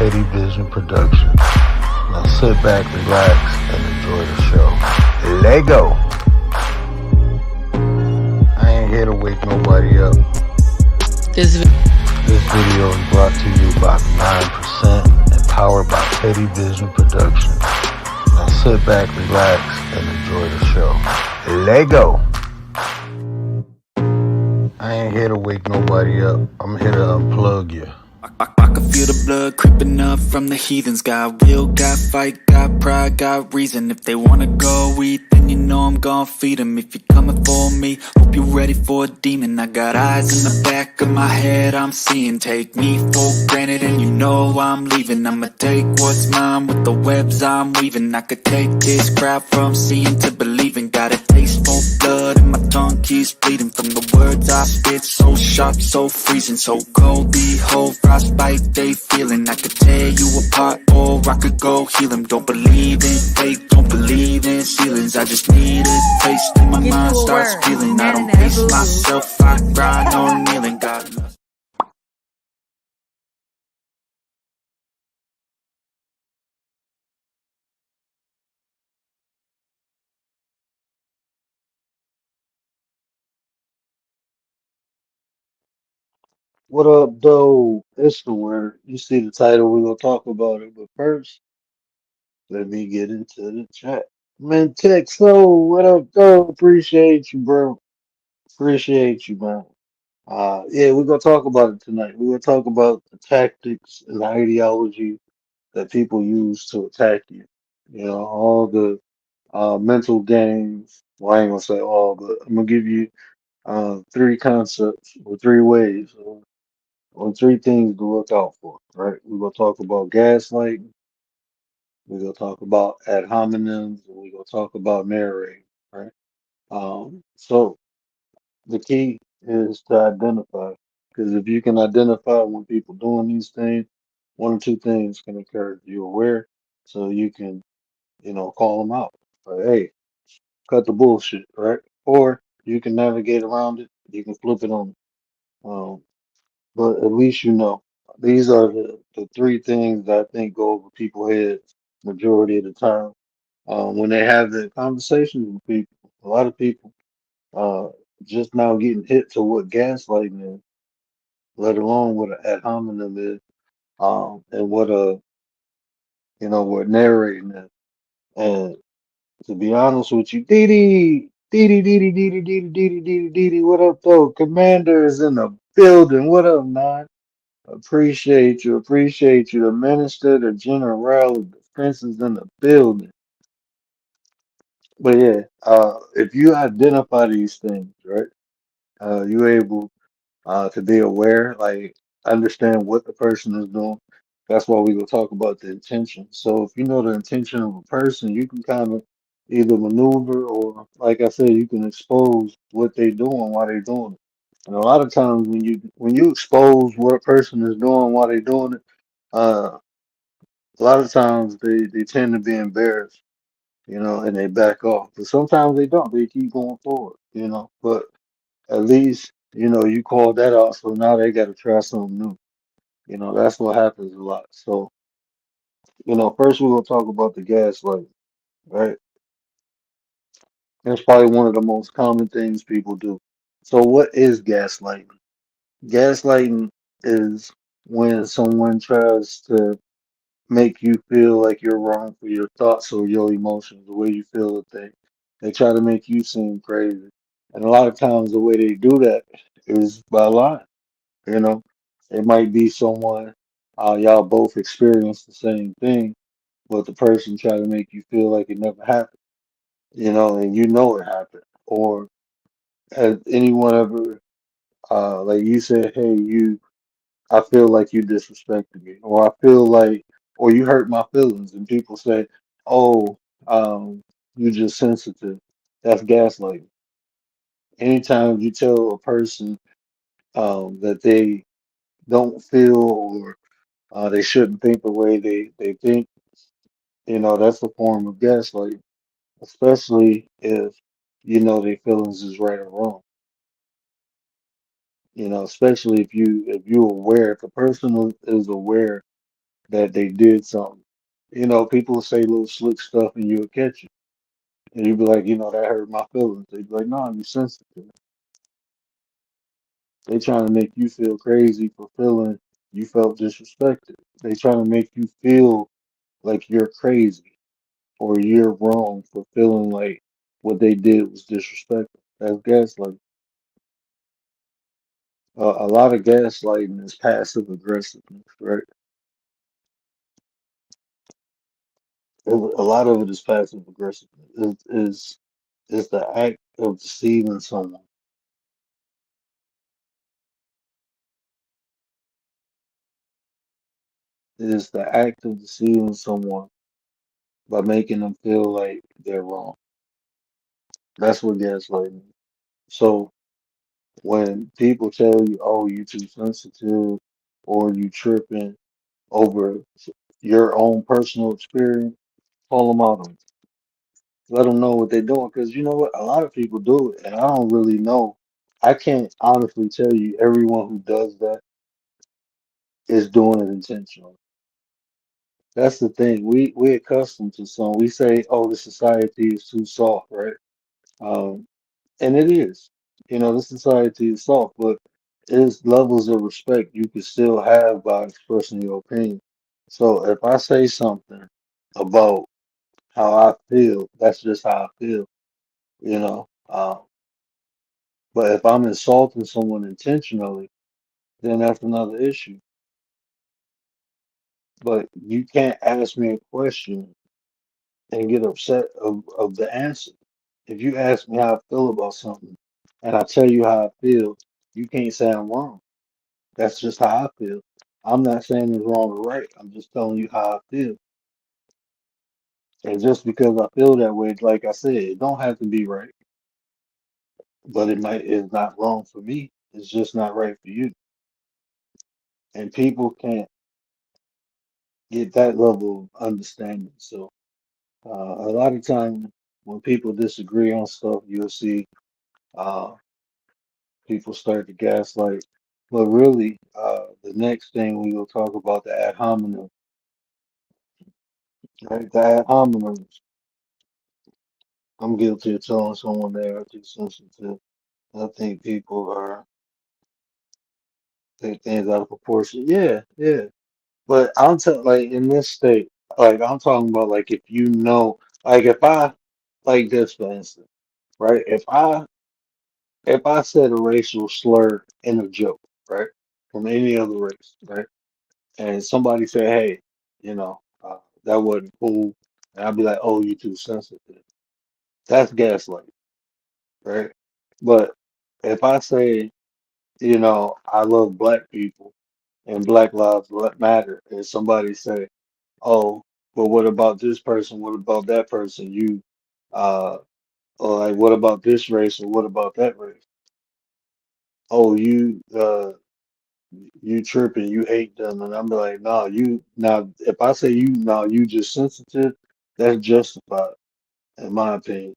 Petty Vision Production. Now sit back, relax, and enjoy the show. Lego! I ain't here to wake nobody up. This video is brought to you by 9% and powered by Petty Vision Production. Now sit back, relax, and enjoy the show. Lego! I ain't here to wake nobody up. I'm here to unplug you. I can feel the blood creeping up from the heathens. Got will, got fight, got pride, got reason. If they wanna go eat, then you know I'm gon' feed them. If you're coming for me, hope you're ready for a demon. I got eyes in the back of my head, I'm seeing. Take me for granted and you know I'm leaving. I'ma take what's mine with the webs I'm weaving. I could take this crowd from seeing to believing. Got a taste for blood and my tongue keeps bleeding. From the words I spit, so sharp, so freezing. So cold, behold, frostbite they feeling. I could tear you apart or I could go heal them. Don't believe in fate, don't believe in ceilings. I just need a taste and my mind starts feeling. I don't pace myself, I grind on kneeling. God loves. What up, though? It's the word. You see the title, we're gonna talk about it. But first, let me get into the chat. Man, Tech Soul, what up, though? Appreciate you, bro. Appreciate you, man. Yeah, we're gonna talk about it tonight. We're gonna talk about the tactics and the ideology that people use to attack you. You know, all the mental games. Well, I ain't gonna say all, but I'm gonna give you three concepts or three ways or three things to look out for. Right? We're gonna talk about gaslighting. We're gonna talk about ad hominems, and we're gonna talk about narrating. Right? So the key is to identify, because if you can identify when people doing these things, one or two things can occur. You're aware, so you can, call them out. Like, hey, cut the bullshit, right? Or you can navigate around it. You can flip it on. Um, but at least you know. These are the three things that I think go over people's heads majority of the time. When they have the conversations with people, a lot of people uh, just now getting hit to what gaslighting is, let alone what an ad hominem is, and what narrating is. And to be honest with you, Dee Dee, what up, though? Commander is in the building. What up, man? Appreciate you. The minister, the general, the defense is in the building. But yeah, if you identify these things, right, you're able to be aware, like understand what the person is doing. That's why we will talk about the intention. So if you know the intention of a person, you can kind of either maneuver or, like I said, you can expose what they're doing, why they're doing it. And a lot of times when you expose what a person is doing, why they're doing it, uh, a lot of times they tend to be embarrassed, and they back off. But sometimes they don't. They keep going forward, But at least, you called that out, so now they got to try something new. That's what happens a lot. So, first we're gonna talk about the gaslight, right? That's probably one of the most common things people do. So, what is gaslighting? Gaslighting is when someone tries to make you feel like you're wrong for your thoughts or your emotions, the way you feel a thing. They try to make you seem crazy. And a lot of times the way they do that is by lying. You know, it might be someone y'all both experience the same thing, but the person try to make you feel like it never happened, and you know it happened. Or has anyone ever, like you said, hey, I feel like you disrespected me, or I feel like, or you hurt my feelings, and people say, oh, you just sensitive. That's gaslighting. Anytime you tell a person that they don't feel or they shouldn't think the way they think, that's a form of gaslighting, especially if their feelings is right or wrong. Especially if you're aware, if the person is aware that they did something. You know, people say little slick stuff and you'll catch it. And you'll be like, that hurt my feelings. They'd be like, no, you're sensitive. They trying to make you feel crazy for feeling you felt disrespected. They trying to make you feel like you're crazy or you're wrong for feeling like what they did was disrespectful. That's gaslighting. A lot of gaslighting is passive aggressiveness, right? A lot of it is passive aggressiveness. Is the act of deceiving someone. It is the act of deceiving someone by making them feel like they're wrong. That's what gaslighting is. So when people tell you, "Oh, you too sensitive," or you tripping over your own personal experience, call them out on it. Let them know what they're doing, because you know what? A lot of people do it, and I don't really know. I can't honestly tell you everyone who does that is doing it intentionally. That's the thing. We accustomed to some. We say, "Oh, the society is too soft," right? Um, and it is. The society is soft, but there's levels of respect you can still have by expressing your opinion. So if I say something about how I feel, that's just how I feel, you know. But if I'm insulting someone intentionally, then that's another issue. But you can't ask me a question and get upset of the answer. If you ask me how I feel about something and I tell you how I feel, you can't say I'm wrong. That's just how I feel. I'm not saying it's wrong or right. I'm just telling you how I feel. And just because I feel that way, like I said, it don't have to be right, but it's not wrong for me. It's just not right for you. And people can't get that level of understanding. So a lot of times when people disagree on stuff, you'll see uh, people start to gaslight. But really, the next thing we will talk about the ad hominem, right? The ad hominem. I'm guilty of telling someone they are too sensitive. I think people are take things out of proportion. Yeah, yeah. But I'm telling like in this state, like I'm talking about like if like if I like this for instance, right? If I said a racial slur in a joke, right, from any other race, right, and somebody said, hey, that wasn't cool, and I'd be like, oh, you too sensitive. That's gaslighting, right? But if I say, I love black people and Black Lives Matter, and somebody say, oh, but what about this person? What about that person? Uh, or like, what about this race? Or what about that race? Oh, you tripping, you hate them, and I'm like, no, you now. If I say you just sensitive, that's justified in my opinion,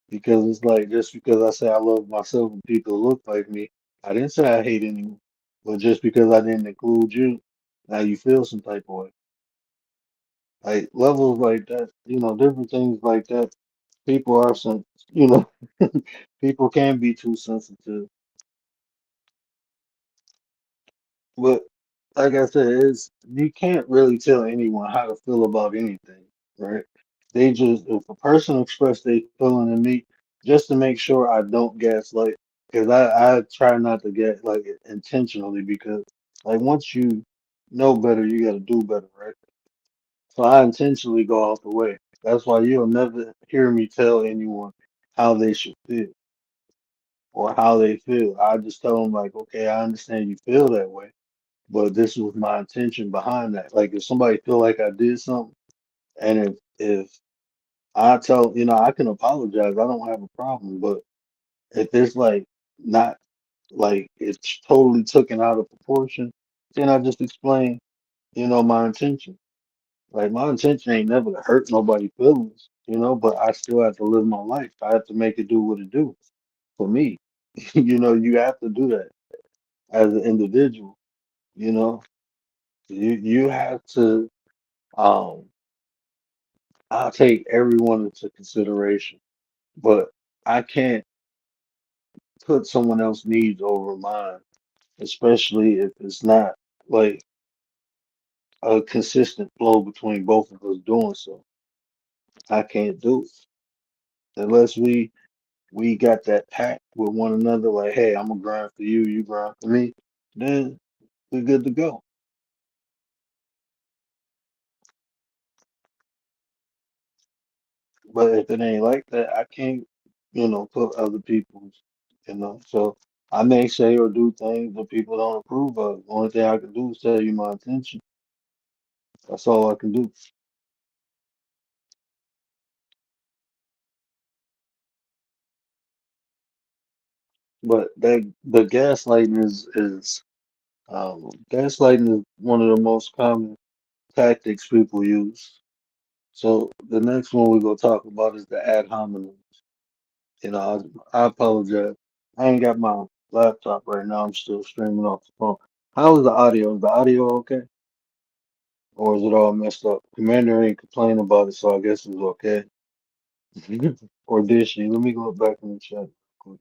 because it's like just because I say I love myself and people who look like me, I didn't say I hate anyone, but just because I didn't include you, now you feel some type of way. Like levels like that, different things like that. People are some, you know, people can be too sensitive. But like I said, you can't really tell anyone how to feel about anything, right? They just if a person express their feeling to me, just to make sure I don't gaslight, because I try not to get like intentionally because like once you know better, you got to do better, right? So I intentionally go out the way. That's why you'll never hear me tell anyone how they should feel or how they feel. I just tell them like, okay, I understand you feel that way, but this was my intention behind that. Like if somebody feel like I did something, and if I tell I can apologize, I don't have a problem. But if it's like not like it's totally taken out of proportion, then I just explain, my intention. Like my intention ain't never to hurt nobody's feelings, but I still have to live my life. I have to make it do what it do for me. You have to do that as an individual, you know. You have to. Um, I'll take everyone into consideration, but I can't put someone else's needs over mine, especially if it's not like a consistent flow between both of us doing so. I can't do it unless we got that pact with one another. Like, hey, I'm gonna grind for you, you grind for me. Then we're good to go. But if it ain't like that, I can't, put other people's, So I may say or do things that people don't approve of. The only thing I can do is tell you my intention. That's all I can do. But that the gaslighting is one of the most common tactics people use. So the next one we're gonna talk about is the ad hominem. I apologize. I ain't got my laptop right now. I'm still streaming off the phone. How is the audio? Is the audio okay? Or is it all messed up? Commander ain't complaining about it, so I guess it's okay. Or did she? Let me go back in the chat. Quick.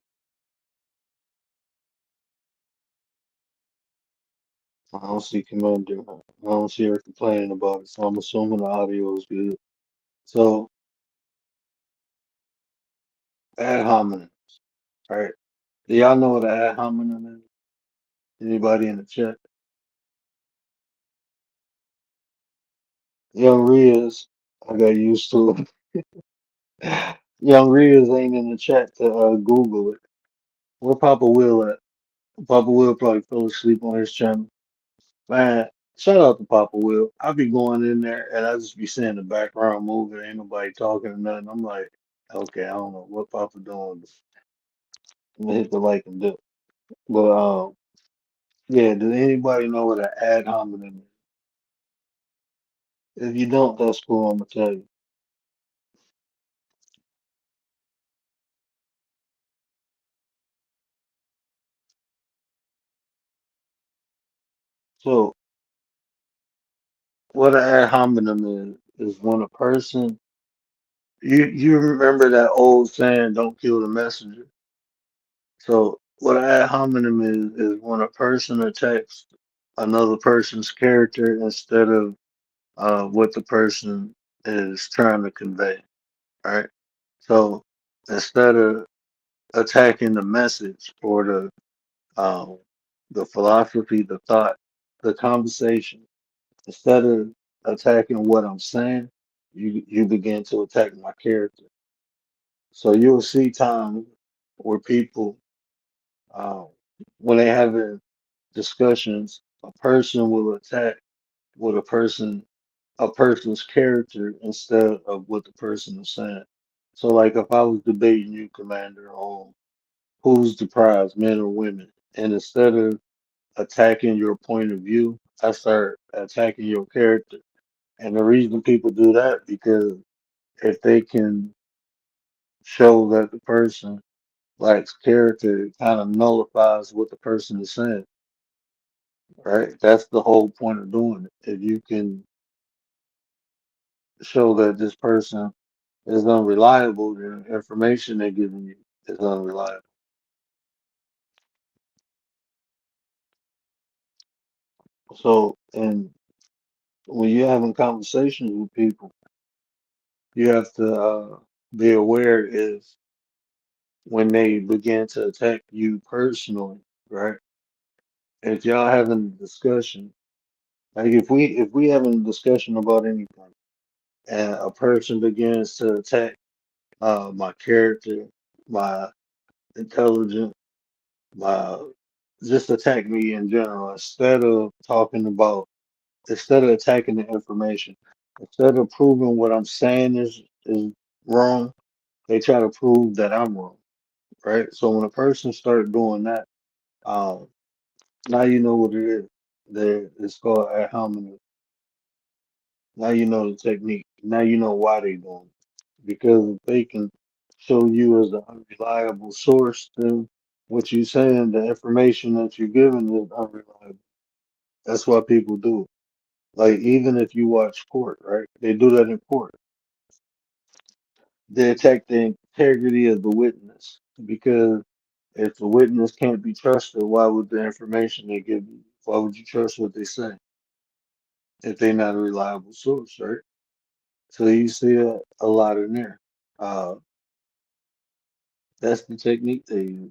I don't see Commander. I don't see her complaining about it, so I'm assuming the audio is good. So, ad hominem, right? Do y'all know what an ad hominem is? Anybody in the chat? Young Riaz, I got used to it. Young Riaz ain't in the chat to Google it. Where Papa Will at? Papa Will probably fell asleep on his channel. Man, shout out to Papa Will. I be going in there and I just be seeing the background moving, ain't nobody talking or nothing. I'm like, okay, I don't know what Papa doing, but I'm gonna hit the like and do. But yeah, does anybody know what an ad hominem is? If you don't, that's cool. I'm gonna tell you. So, what an ad hominem is when a person you remember that old saying, "Don't kill the messenger." So, what an ad hominem is when a person attacks another person's character instead of what the person is trying to convey, right? So instead of attacking the message or um, the philosophy, the thought, the conversation, instead of attacking what I'm saying, you begin to attack my character. So you'll see times where people, um, when they having discussions, a person will attack what a person's character instead of what the person is saying. So, like, if I was debating you, Commander, on who's the prize, men or women, and instead of attacking your point of view, I start attacking your character. And the reason people do that because if they can show that the person lacks character, it kind of nullifies what the person is saying, right? That's the whole point of doing it. If you can show that this person is unreliable, the information they're giving you is unreliable. So, and when you're having conversations with people, you have to be aware is when they begin to attack you personally, right? If y'all having a discussion, like if we having a discussion about anything, and a person begins to attack my character, my intelligence, my just attack me in general, instead of attacking the information, instead of proving what I'm saying is wrong, they try to prove that I'm wrong, right? So when a person starts doing that, um, now you know what it is. It's called ad hominem. Now you know the technique. Now you know why they doing it. Because if they can show you as an unreliable source, then what you're saying, the information that you're giving is unreliable. That's why people do it. Like even if you watch court, right? They do that in court. They attack the integrity of the witness because if the witness can't be trusted, why would the information they give you? Why would you trust what they say if they're not a reliable source, right? So you see a lot in there. Uh, that's the technique they use.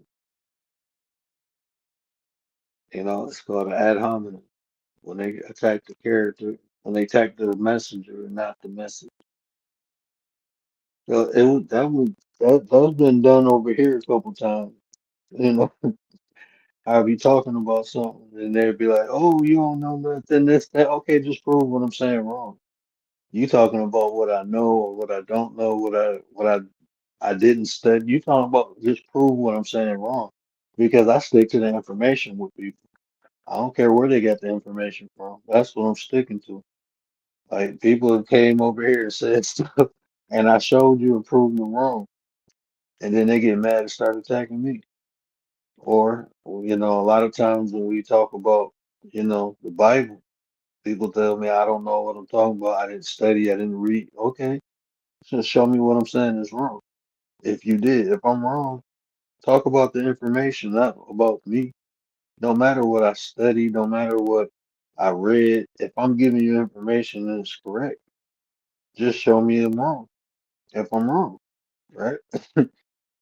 It's called an ad hominem when they attack the character, when they attack the messenger and not the message. So that's been done over here a couple times. You know, I'll be talking about something and they'll be like, "Oh, you don't know nothing, this, that." Okay, just prove what I'm saying wrong. You talking about what I know or what I don't know, what I didn't study. You talking about just prove what I'm saying wrong. Because I stick to the information with people. I don't care where they got the information from. That's what I'm sticking to. Like people came over here and said stuff and I showed you and proved them wrong. And then they get mad and start attacking me. Or, a lot of times when we talk about, the Bible, people tell me I don't know what I'm talking about. I didn't study, I didn't read. Okay, just show me what I'm saying is wrong. If you did, if I'm wrong, talk about the information, not about me. No matter what I studied, no matter what I read, if I'm giving you information that's correct, just show me I'm wrong. If I'm wrong, right?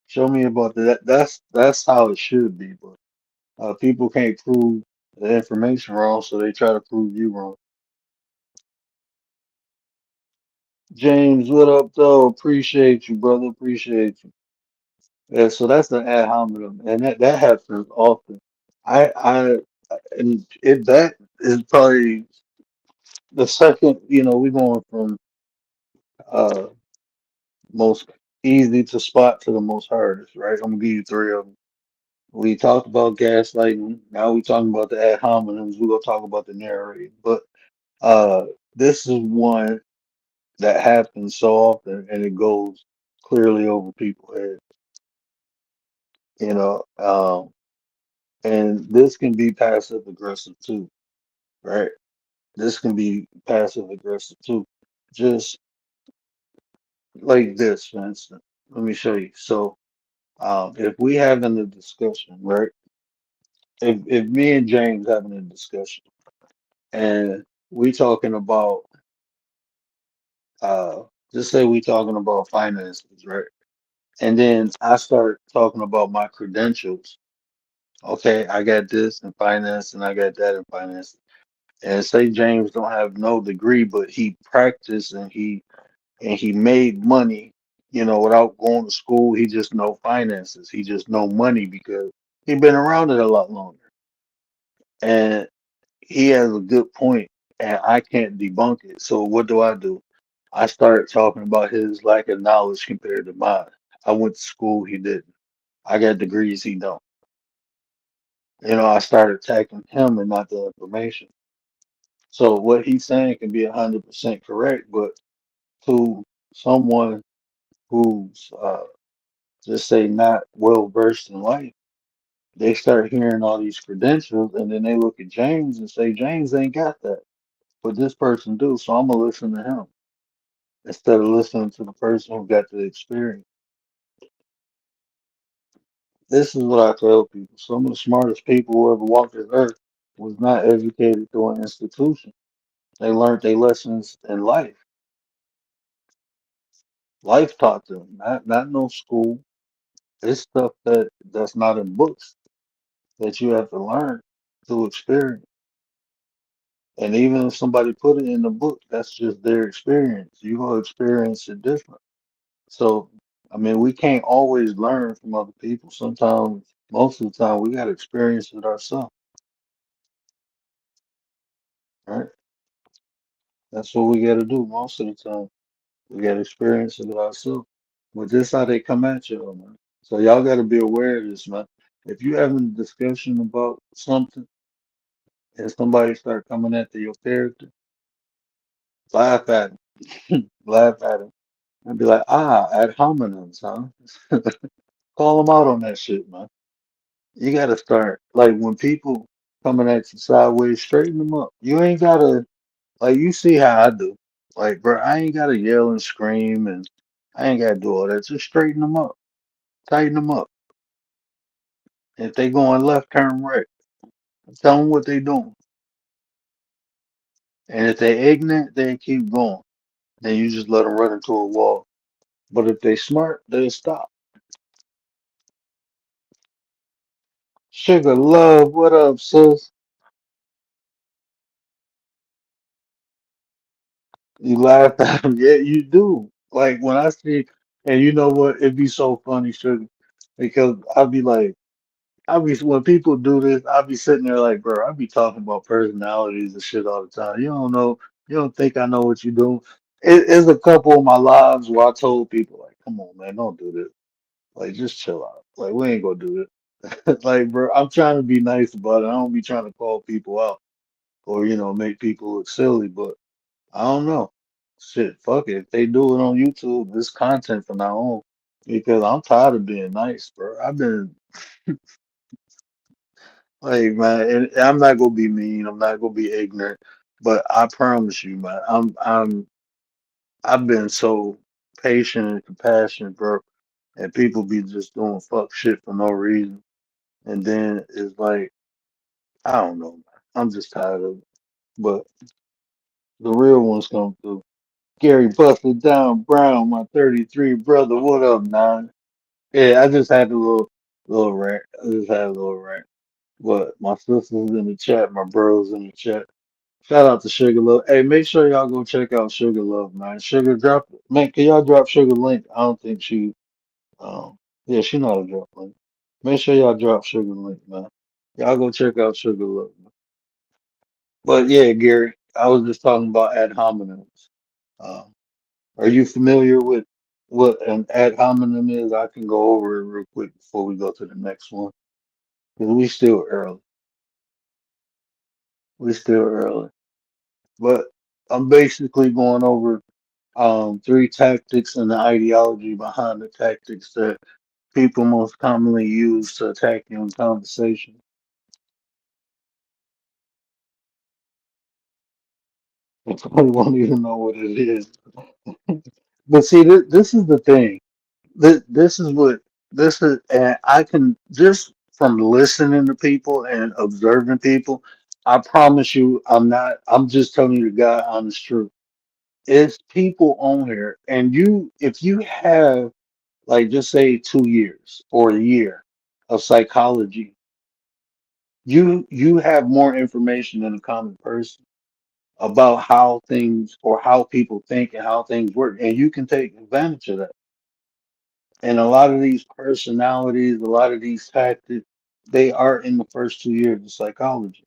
Show me about that. That's how it should be. But people can't prove the information wrong, so they try to prove you wrong. James, what up, though? Appreciate you, brother. Appreciate you. Yeah, so that's the ad hominem, and that happens often. I and it that is probably the second. We're going from uh most easy to spot to the most hardest, right? I'm gonna give you three of them. We talked about gaslighting. Now we talking about the ad hominems. We're gonna talk about the narrating, but uh, this is one that happens so often, and it goes clearly over people's heads. You know, um, and this can be passive aggressive too, right? This can be passive aggressive too. Just like this, for instance. Let me show you. So, if we having a discussion, right? If me and James having a discussion, and we talking about, uh, just say we talking about finances, right? And then I start talking about my credentials. Okay, I got this in finance, and I got that in finance. And say James don't have no degree, but he practiced and he made money, without going to school. He just know finances. He just know money because he been around it a lot longer. And he has a good point, and I can't debunk it. So what do? I start talking about his lack of knowledge compared to mine. I went to school, he didn't. I got degrees, he don't. I started attacking him and not the information. So what he's saying can be 100% correct, but to someone who's just say not well versed in life, they start hearing all these credentials, and then they look at James and say James ain't got that, but this person do. So I'm gonna listen to him instead of listening to the person who got the experience. This is what I tell people. Some of the smartest people who ever walked this earth was not educated through an institution. They learned their lessons in life. Life taught them, not no school. It's stuff that's not in books that you have to learn through experience. And even if somebody put it in the book, that's just their experience. You gonna experience it different. So, I mean, we can't always learn from other people. Sometimes, most of the time, we got to experience it ourselves, right? That's what we got to do most of the time. We got to experience it ourselves. But this how they come at you, man. So y'all got to be aware of this, man. If you having a discussion about something and somebody start coming after your character, laugh at him, laugh at him, and be like, ad hominems, huh? Call them out on that shit, man. You got to start like when people coming at you sideways, straighten them up. You ain't gotta. Like you see how I do. Like, bro, I ain't gotta yell and scream, and I ain't gotta do all that. Just straighten them up, tighten them up. If they going left, turn right. Tell them what they doing. And if they ignorant, they keep going. Then you just let them run into a wall. But if they smart, they stop. Sugar love, what up, sis? You laugh at them, yeah, you do. Like when I see, and you know what? It'd be so funny, sugar, because I'd be like, I be when people do this, I be sitting there like, bro, I be talking about personalities and shit all the time. You don't know, you don't think I know what you do. It's a couple of my lives where I told people like, come on, man, don't do this. Like, just chill out. Like, we ain't gonna do it. Like, bro, I'm trying to be nice about it. I don't be trying to call people out or make people look silly, but I don't know. Shit, fuck it. If they do it on YouTube, this content from now on. Because I'm tired of being nice, bro. I've been like, man, and I'm not gonna be mean. I'm not gonna be ignorant. But I promise you, man, I've been so patient and compassionate, bro. And people be just doing fuck shit for no reason. And then it's like, I don't know, man. I'm just tired of it. But the real ones come through. Gary Busted Down Brown, my 33 brother. What up, nine? Yeah, I just had a little rant. I just had a little rant. But my sisters in the chat, my bros in the chat. Shout out to Sugar Love. Hey, make sure y'all go check out Sugar Love, man. Sugar drop man, can y'all drop Sugar link? I don't think she yeah, she know how to drop link. Make sure y'all drop Sugar link, man. Y'all go check out Sugar Love. Man. But yeah, Gary, I was just talking about ad hominems. Um, are you familiar with what an ad hominem is? I can go over it real quick before we go to the next one. Because we still early. We still early. But I'm basically going over three tactics and the ideology behind the tactics that people most commonly use to attack you in conversation. I won't even know what it is. But see, this is the thing. This is what this is, and I can just from listening to people and observing people. I promise you, I'm not. I'm just telling you the God honest truth. It's people on here, and if you have like just say 2 years or a year of psychology, you have more information than a common person about how things or how people think and how things work, and you can take advantage of that. And a lot of these personalities, a lot of these tactics, they are in the first 2 years of psychology.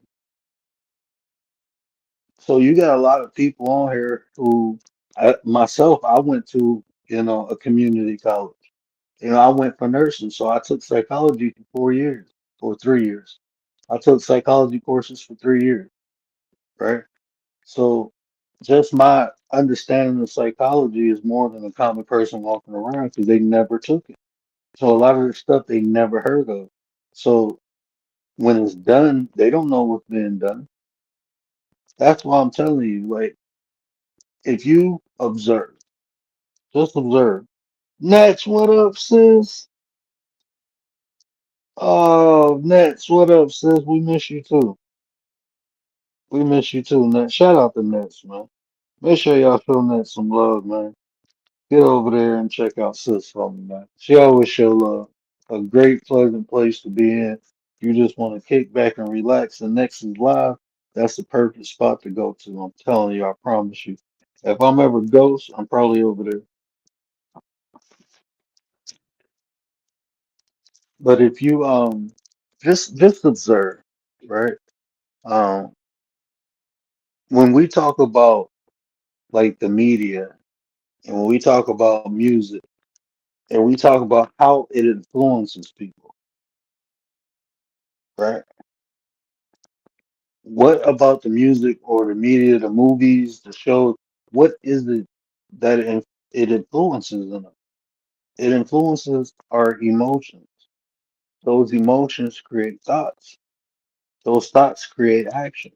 So you got a lot of people on here who, myself, I went to, a community college. I went for nursing, so I took psychology for 4 years or 3 years. I took psychology courses for 3 years, right? So just my understanding of psychology is more than a common person walking around because they never took it. So a lot of the stuff they never heard of. So when it's done, they don't know what's being done. That's why I'm telling you, like, if you observe, just observe. Nets, what up, sis? Oh, Nets, what up, sis? We miss you too. We miss you too, Nets. Shout out to Nets, man. Make sure y'all show Nets some love, man. Get over there and check out sis for me, man. She always show love. A great, pleasant place to be in. You just want to kick back and relax. And next is live. That's the perfect spot to go to. I'm telling you, I promise you. If I'm ever ghost, I'm probably over there. But if you just observe, right? Um, when we talk about like the media and when we talk about music and we talk about how it influences people, right? What about the music or the media, the movies, the shows? What is it that it influences in us? It influences our emotions. Those emotions create thoughts. Those thoughts create action.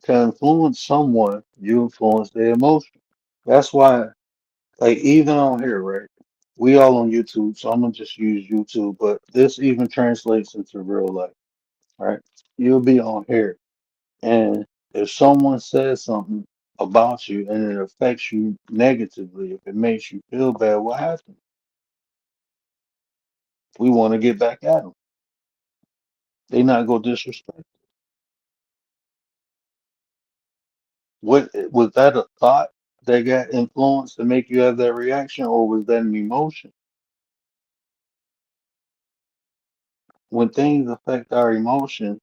To influence someone, you influence their emotion. That's why, like, even on here, right? We all on YouTube, so I'm gonna just use YouTube, but this even translates into real life, right? You'll be on here, and if someone says something about you and it affects you negatively, if it makes you feel bad, what happens? We want to get back at them. They not go disrespect. What was that a thought that got influenced to make you have that reaction, or was that an emotion? When things affect our emotion,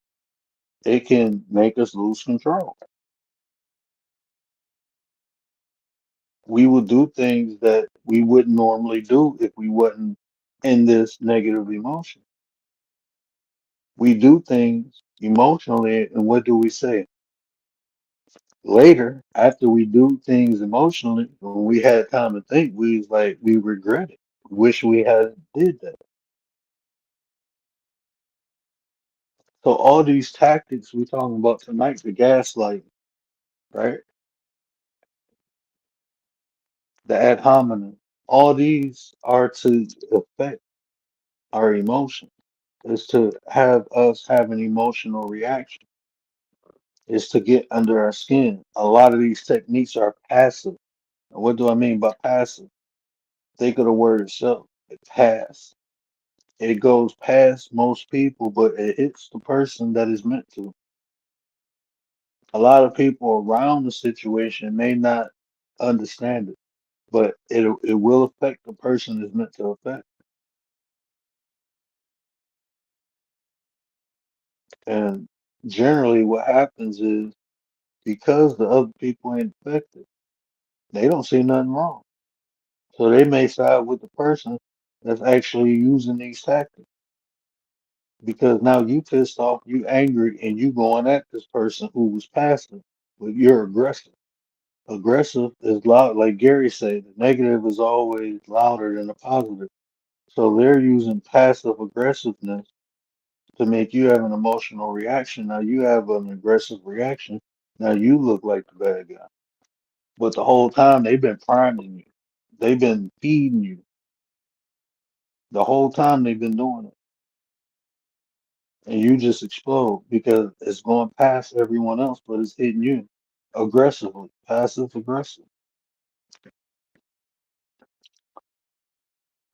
it can make us lose control. We will do things that we wouldn't normally do if we wasn't in this negative emotion. We do things emotionally, and what do we say? Later, after we do things emotionally, when we had time to think, we regret it. Wish we had did that. So all these tactics we talking about tonight, the gaslight, right? The ad hominem, all these are to affect our emotion. Is to have us have an emotional reaction. Is to get under our skin. A lot of these techniques are passive. And what do I mean by passive? Think of the word itself. It pass. It goes past most people, but it hits the person that is meant to. A lot of people around the situation may not understand it, but it will affect the person it's meant to affect. And generally, what happens is because the other people ain't affected, they don't see nothing wrong. So they may side with the person that's actually using these tactics because now you pissed off, you angry, and you going at this person who was passive, but you're aggressive. Aggressive is loud, like Gary said, the negative is always louder than the positive. So they're using passive aggressiveness to make you have an emotional reaction. Now you have an aggressive reaction. Now you look like the bad guy. But the whole time they've been priming you. They've been feeding you. The whole time they've been doing it. And you just explode because it's going past everyone else, but it's hitting you aggressively, passive aggressive.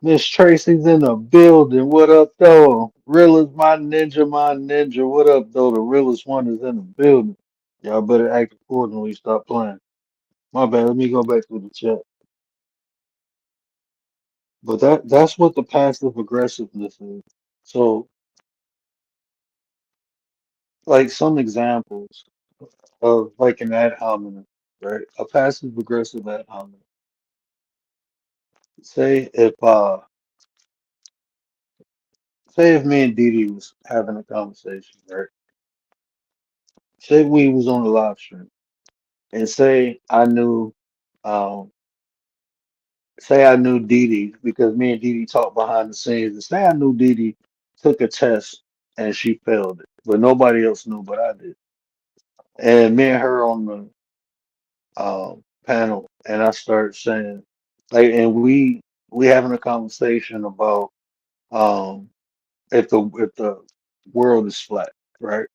Miss Tracy's in the building. What up, though? Real is my ninja, my ninja. What up, though? The realest one is in the building. Y'all better act accordingly. Stop playing. My bad. Let me go back to the chat. But that's what the passive aggressiveness is. So, like some examples of like an ad hominem, right? A passive aggressive ad hominem. Say if say if me and Didi was having a conversation, right? Say we was on the live stream, and um, say I knew Didi because me and Didi talked behind the scenes, and say I knew Didi took a test and she failed it, but nobody else knew, but I did. And me and her on the panel, and I start saying, like, and we having a conversation about um, if the world is flat, right?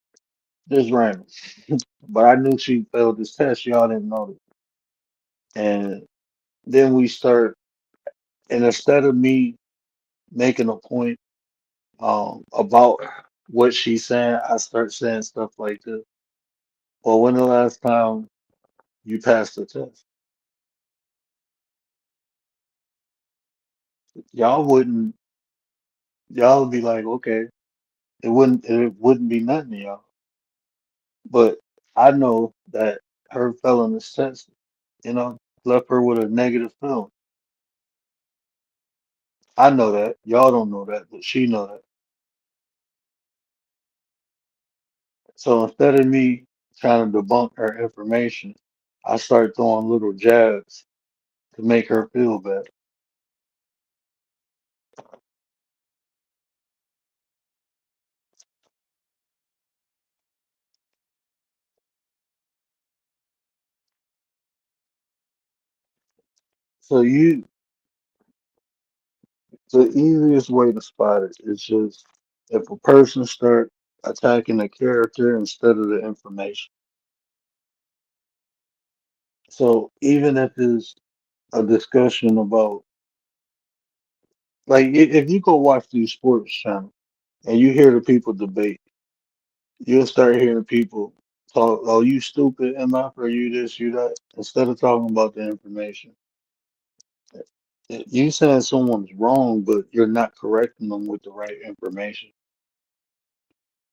Just random. But I knew she failed this test. Y'all didn't know it. And then we start, and instead of me making a point about what she's saying, I start saying stuff like this. Well, when the last time you passed the test? Y'all wouldn't, y'all would be like, okay, it wouldn't be nothing to y'all. But I know that her failing this test, left her with a negative feeling. I know that. Y'all don't know that, but she know that. So instead of me trying to debunk her information, I start throwing little jabs to make her feel bad. So the easiest way to spot it is just if a person start attacking the character instead of the information. So even if it's a discussion about, like, if you go watch these sports channels and you hear the people debate, you'll start hearing people talk, oh, you stupid, MF, or you this, you that, instead of talking about the information. You saying someone's wrong, but you're not correcting them with the right information.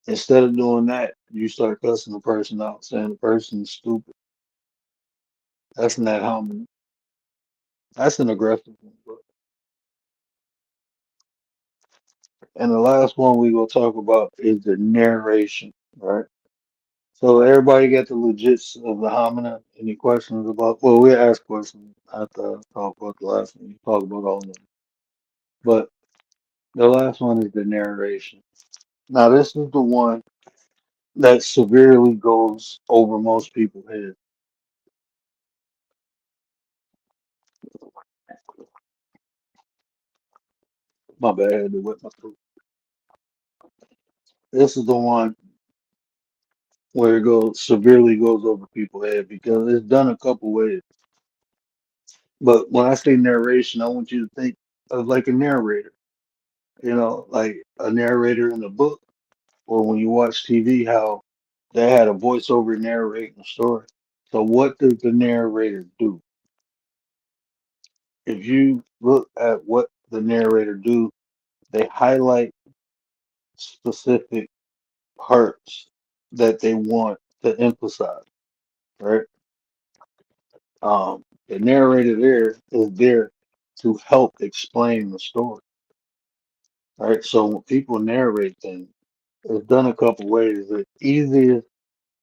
Instead of doing that, you start cussing the person out, saying the person's stupid. That's not harmony. That's an aggressive one. And the last one we gonna talk about is the narration, right? So everybody got the legits of the homina. Any questions about? Well, we ask questions after I talk about the last one. You talk about all of them, but the last one is the narration. Now, this is the one that severely goes over most people's heads. My bad, I had to whip my throat. This is the one where it goes severely goes over people's head because it's done a couple ways. But when I say narration, I want you to think of like a narrator. Like a narrator in a book, or when you watch TV, how they had a voiceover narrating the story. So what does the narrator do? If you look at what the narrator do, they highlight specific parts that they want to emphasize, right? The narrator there is there to help explain the story, right? So when people narrate things, it's done a couple ways. The easiest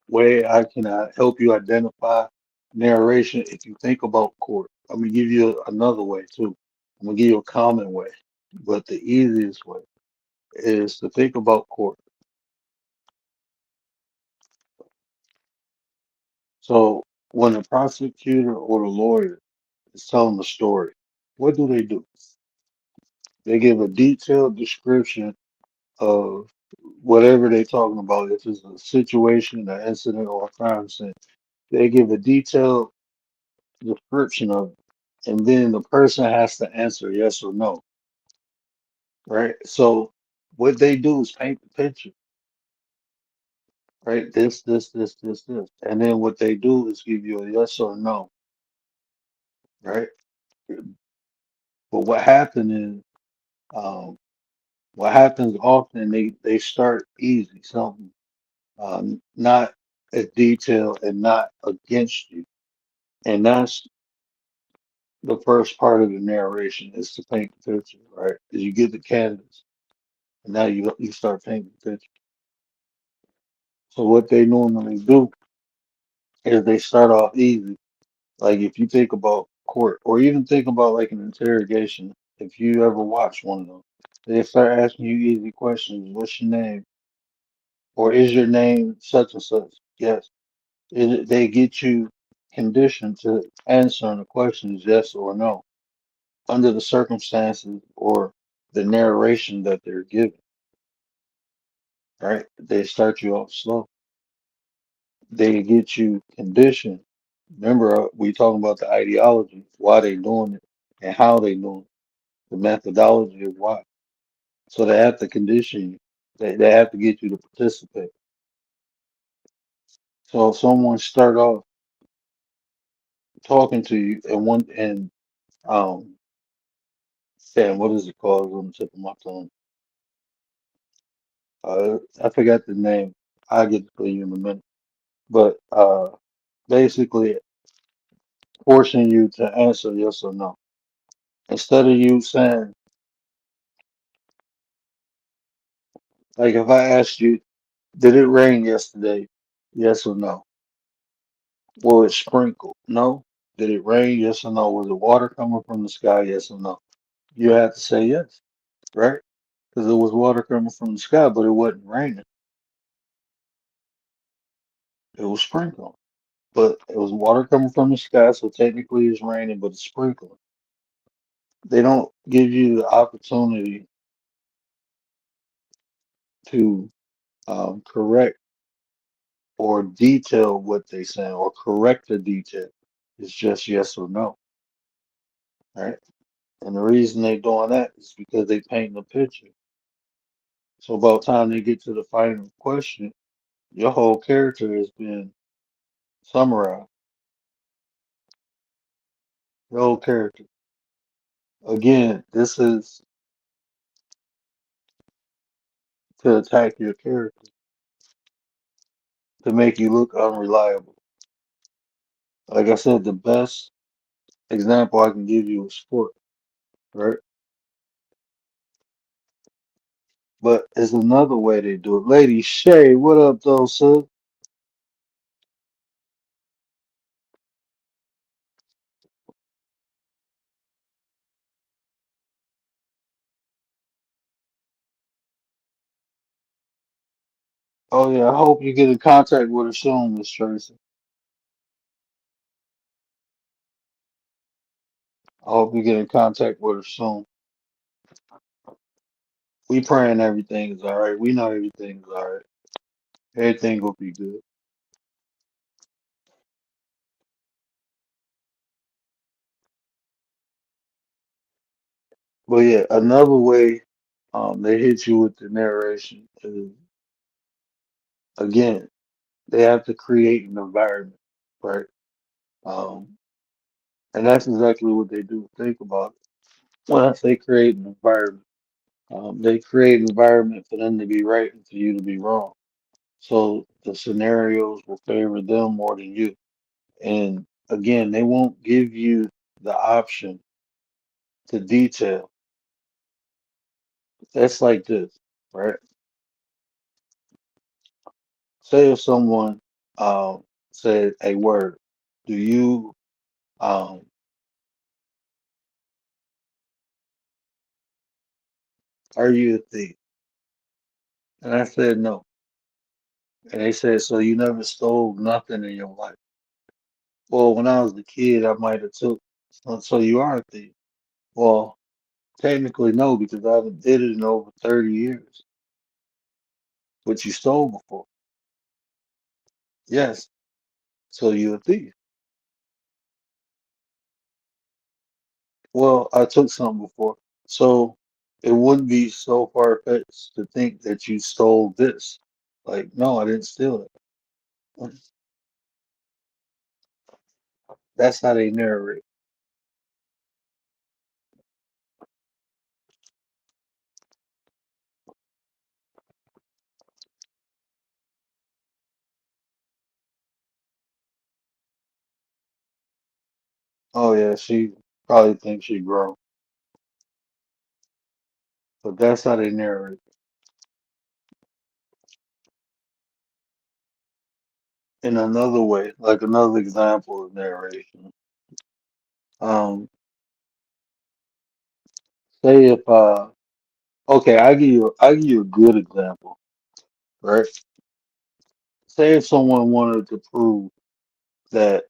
way I can help you identify narration, if you think about court, I'm gonna give you another way too. I'm gonna give you a common way, but the easiest way is to think about court. So when the prosecutor or the lawyer is telling the story, what do? They give a detailed description of whatever they're talking about. If it's a situation, an incident, or a crime scene, they give a detailed description of it, and then the person has to answer yes or no, right? So what they do is paint the picture, right? This, and then what they do is give you a yes or no, right? But um, what happens often, they start easy, something not as detailed and not against you, and that's the first part of the narration is to paint the picture, right? Is you get the canvas, and now you start painting the picture. So what they normally do is they start off easy. Like if you think about court, or even think about like an interrogation, if you ever watch one of them, they start asking you easy questions. What's your name? Or is your name such and such? Yes. They get you conditioned to answering the questions yes or no under the circumstances or the narration that they're given, right? They start you off slow. They get you conditioned. Remember, we talking about the ideology, why they doing it, and how they doing it, the methodology of why. So they have to condition you. They have to get you to participate. So if someone start off talking to you and um damn, what is it called? It's on the tip of my tongue. I forgot the name. I'll get to you in a minute. But basically forcing you to answer yes or no. Instead of you saying, like if I asked you, did it rain yesterday? Yes or no? Will it sprinkle? No. Did it rain? Yes or no? Was the water coming from the sky? Yes or no? You have to say yes, right? Because it was water coming from the sky, but it wasn't raining. It was sprinkling. But it was water coming from the sky, so technically it's raining, but it's sprinkling. They don't give you the opportunity to correct or detail what they say or correct the detail. It's just yes or no, right? And the reason they're doing that is because they paint the picture. So about the time they get to the final question, your whole character has been summarized. Your whole character. Again, this is to attack your character, to make you look unreliable. Like I said, the best example I can give you is sport, right? But it's another way they do it. Lady Shay, what up, though, sir? Oh yeah, I hope you get in contact with her soon, Miss Tracy. I hope you get in contact with her soon. We praying everything is all right. We know everything's all right. Everything will be good. But yeah, another way they hit you with the narration is again, they have to create an environment, right? Um, and that's exactly what they do. Think about it. When I say create an environment, they create an environment for them to be right and for you to be wrong. So the scenarios will favor them more than you. And again, they won't give you the option to detail. That's like this, right? Say if someone said a word, do you um, are you a thief? And I said no. And they said, so you never stole nothing in your life. Well, when I was a kid, I might have took. So you are a thief. Well, technically no, because I haven't did it in over 30 years. But you stole before. Yes. So you a thief. Well, I took something before. So it wouldn't be so far-fetched to think that you stole this. Like, no, I didn't steal it. That's how they narrate. Oh yeah, she probably thinks she grown. But that's how they narrate. In another way, like another example of narration. Um, say if okay, I give you a good example, right? Say if someone wanted to prove that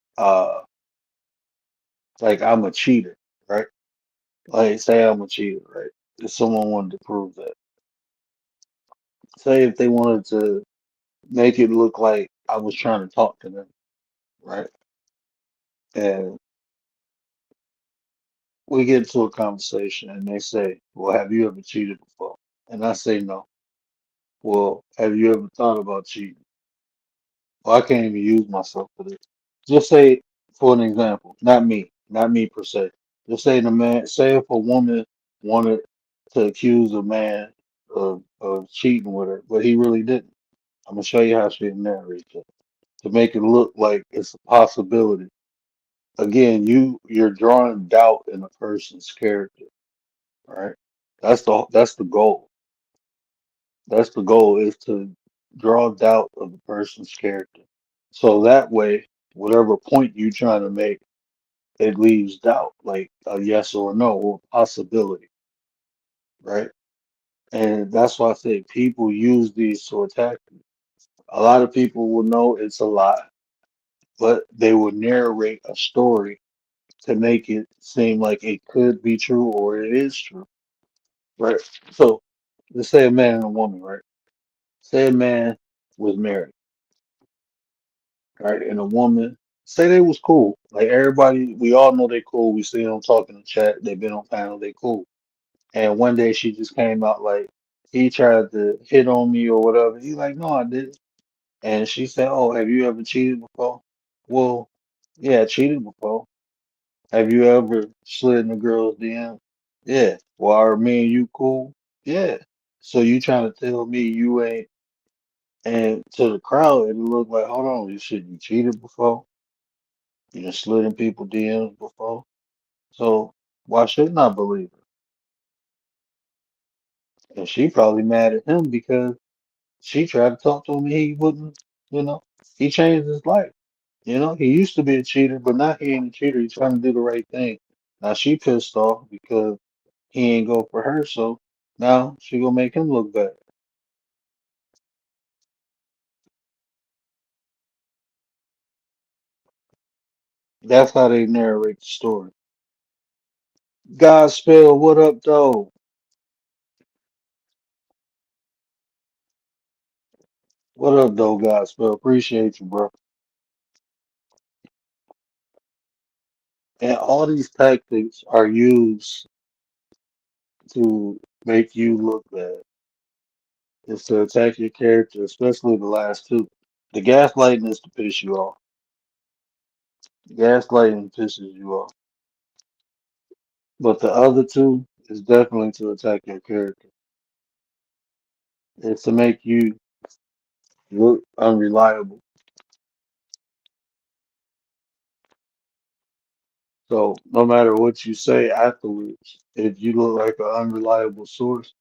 like I'm a cheater, right? Like say I'm a cheater, right? If someone wanted to prove that. Say if they wanted to make it look like I was trying to talk to them, right? And we get into a conversation and they say, well, have you ever cheated before? And I say no. Well, have you ever thought about cheating? Well, I can't even use myself for this. Just say, for an example, not me per se. Just say the man, say if a woman wanted to accuse a man of cheating with her, but he really didn't. I'm gonna show you how she narrates it to make it look like it's a possibility. Again, you're drawing doubt in a person's character, right? That's the goal. That's the goal is to draw doubt of the person's character. So that way, whatever point you're trying to make, it leaves doubt, like a yes or a no or possibility, right? And that's why I say people use these to attack you. A lot of people will know it's a lie, but they will narrate a story to make it seem like it could be true or it is true, right? So let's say a man and a woman, right? Say a man was married, right, and a woman. Say they was cool. Like everybody, we all know they cool. We see them talking in chat. They've been on panel. They cool. And one day she just came out like he tried to hit on me or whatever. He's like, no, I didn't. And she said, oh, have you ever cheated before? Well, yeah, I cheated before. Have you ever slid in a girl's DM? Yeah. Well, are me and you cool? Yeah. So you trying to tell me you ain't? And to the crowd, it looked like, hold on, you cheated before? You done slid in people DMs before? So why shouldn't I believe her? And she probably mad at him because she tried to talk to him. He wouldn't, you know, he changed his life. You know, he used to be a cheater, but now he ain't a cheater. He's trying to do the right thing. Now she pissed off because he ain't go for her, so now she gonna make him look bad. That's how they narrate the story. Godspell, what up, though? What up, though, Godspell? Appreciate you, bro. And all these tactics are used to make you look bad. It's to attack your character, especially the last two. The gaslighting is to piss you off. Gaslighting pisses you off. But the other two is definitely to attack your character. It's to make you look unreliable. So no matter what you say afterwards, if you look like an unreliable source,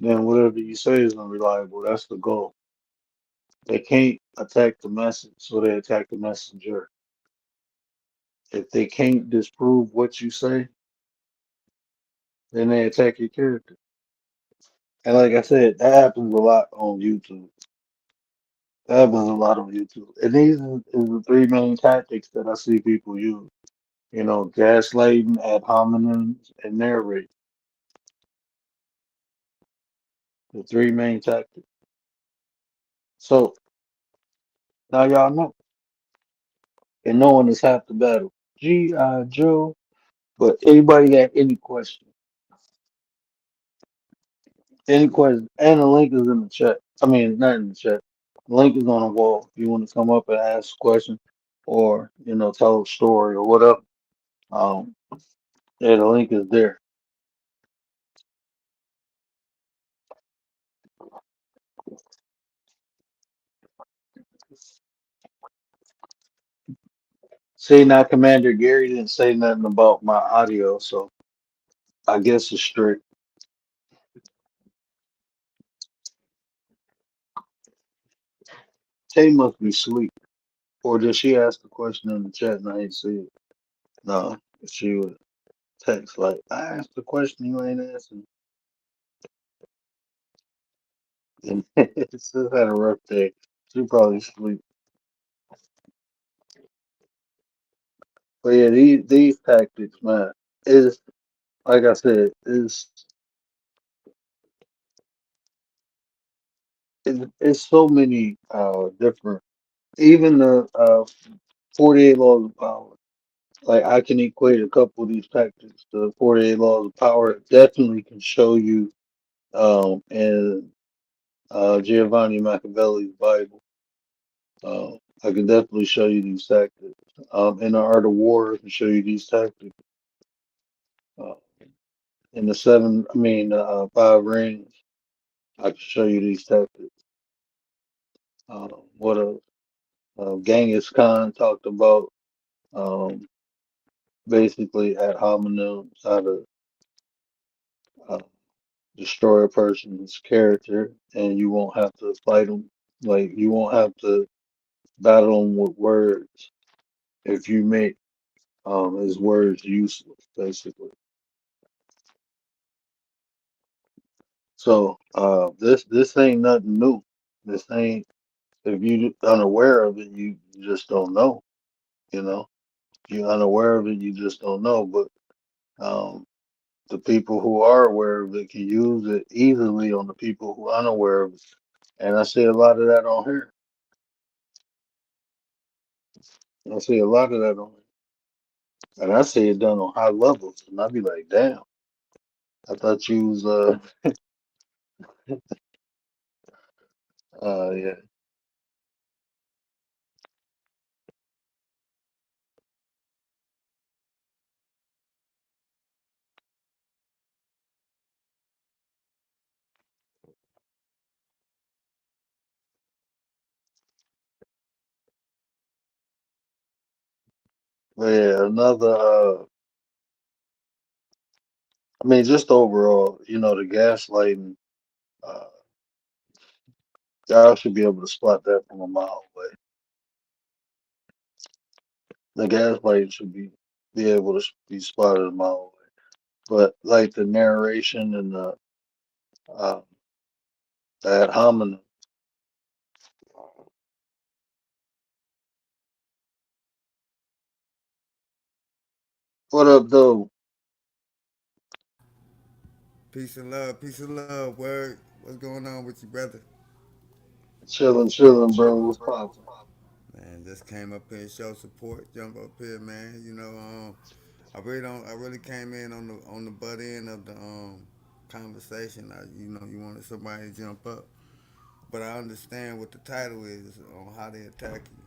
then whatever you say is unreliable. That's the goal. They can't attack the message, so they attack the messenger. If they can't disprove what you say, then they attack your character. And like I said, that happens a lot on YouTube. That happens a lot on YouTube. And these is the three main tactics that I see people use. You know, gaslighting, ad hominems, and narrate. The three main tactics. So now y'all know. And knowing is half the battle. G.I. Joe. But anybody got any questions? Any questions? And the link is in the chat. I mean, not in the chat. The link is on the wall. If you want to come up and ask a question or, tell a story or whatever. Um, yeah, the link is there. See, now Commander Gary didn't say nothing about my audio, so I guess it's strict. Tay must be asleep. Or did she ask the question in the chat and I ain't see it? No, she would text like, I asked the question you ain't answering. And it's just had a rough day. She probably sleep. But yeah, these tactics, man, is like I said, is so many different. Even the 48 laws of power. Like I can equate a couple of these tactics. The 48 laws of power definitely can show you in Giovanni Machiavelli's Bible. Uh, I can definitely show you these tactics. In the Art of War, I can show you these tactics. Uh, in the five rings, I can show you these tactics. What a Genghis Khan talked about um, basically ad hominem, how to uh, destroy a person's character, and you won't have to fight them. Like you won't have to battle them with words if you make his words useless, basically. So this ain't nothing new. This ain't if you unaware of it, you just don't know. You know. You're unaware of it, you just don't know. But um, the people who are aware of it can use it easily on the people who are unaware of it. And I see a lot of that on here. I see a lot of that on here. And I see it done on high levels. And I'd be like, damn, I thought you was, yeah. But yeah, I mean, just overall, the gaslighting, uh, y'all should be able to spot that from a mile away. The gaslighting should be able to be spotted a mile away. But like the narration and uh, the ad hominem. What up, though? Peace and love, word. What's going on with you, brother? Chilling, chilling, bro. What's poppin'? Man, just came up here, show support, jump up here, man. I really don't. I really came in on the butt end of the conversation. You wanted somebody to jump up, but I understand what the title is on how they attack you,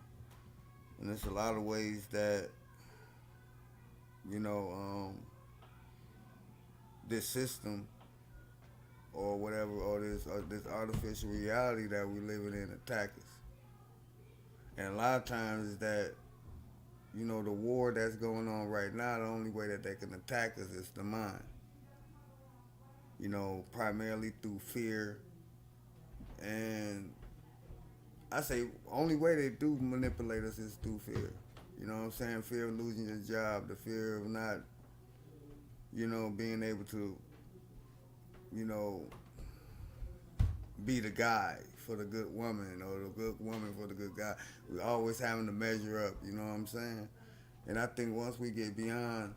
and there's a lot of ways that you know this system or whatever, or this artificial reality that we living in attack us. And a lot of times is that the war that's going on right now, the only way that they can attack us is the mind. Primarily through fear. And I say only way they do manipulate us is through fear. You know what I'm saying? Fear of losing your job, the fear of not, being able to, you know, be the guy for the good woman or the good woman for the good guy. We always having to measure up, you know what I'm saying? And I think once we get beyond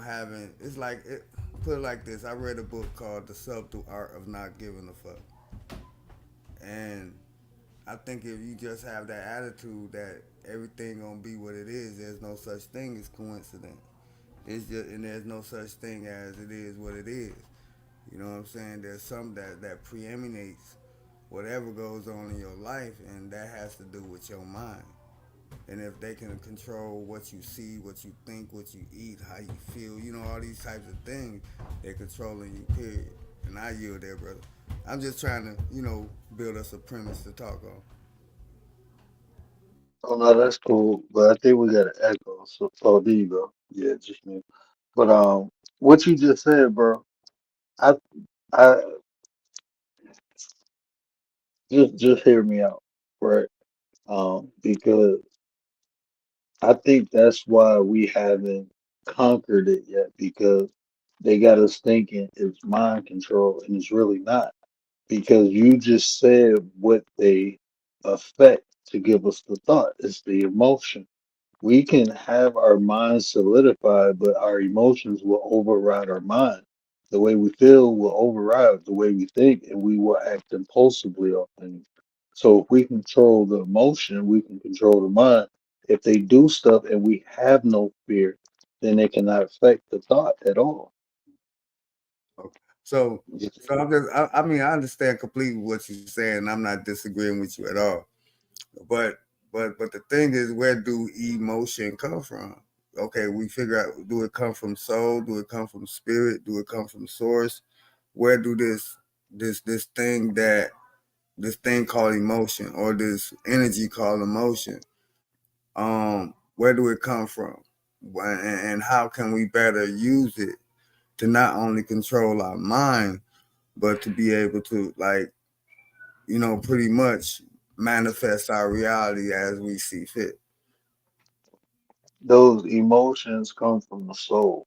having put it like this. I read a book called The Subtle Art of Not Giving a Fuck, and I think if you just have that attitude that everything gonna be what it is, there's no such thing as coincidence. And there's no such thing as it is what it is. You know what I'm saying? There's some that preeminates whatever goes on in your life, and that has to do with your mind. And if they can control what you see, what you think, what you eat, how you feel, all these types of things, they're controlling you, period. And I yield there, brother. I'm just trying to, build us a premise to talk on. Oh no, that's cool. But I think we got an echo. So, oh, there you go. Yeah, just me. But what you just said, bro. I, I just hear me out, right? Because I think that's why we haven't conquered it yet, because they got us thinking it's mind control, and it's really not. Because you just said what they affect to give us the thought. It's the emotion. We can have our minds solidified, but our emotions will override our mind. The way we feel will override the way we think, and we will act impulsively on things. So if we control the emotion, we can control the mind. If they do stuff and we have no fear, then they cannot affect the thought at all. Okay. So I mean, I understand completely what you're saying. I'm not disagreeing with you at all. But but the thing is, where do emotion come from? Okay, we figure out, do it come from soul? Do it come from spirit? Do it come from source? Where do this thing this thing called emotion or this energy called emotion? Where do it come from? And how can we better use it to not only control our mind, but to be able to pretty much manifest our reality as we see fit. Those emotions come from the soul,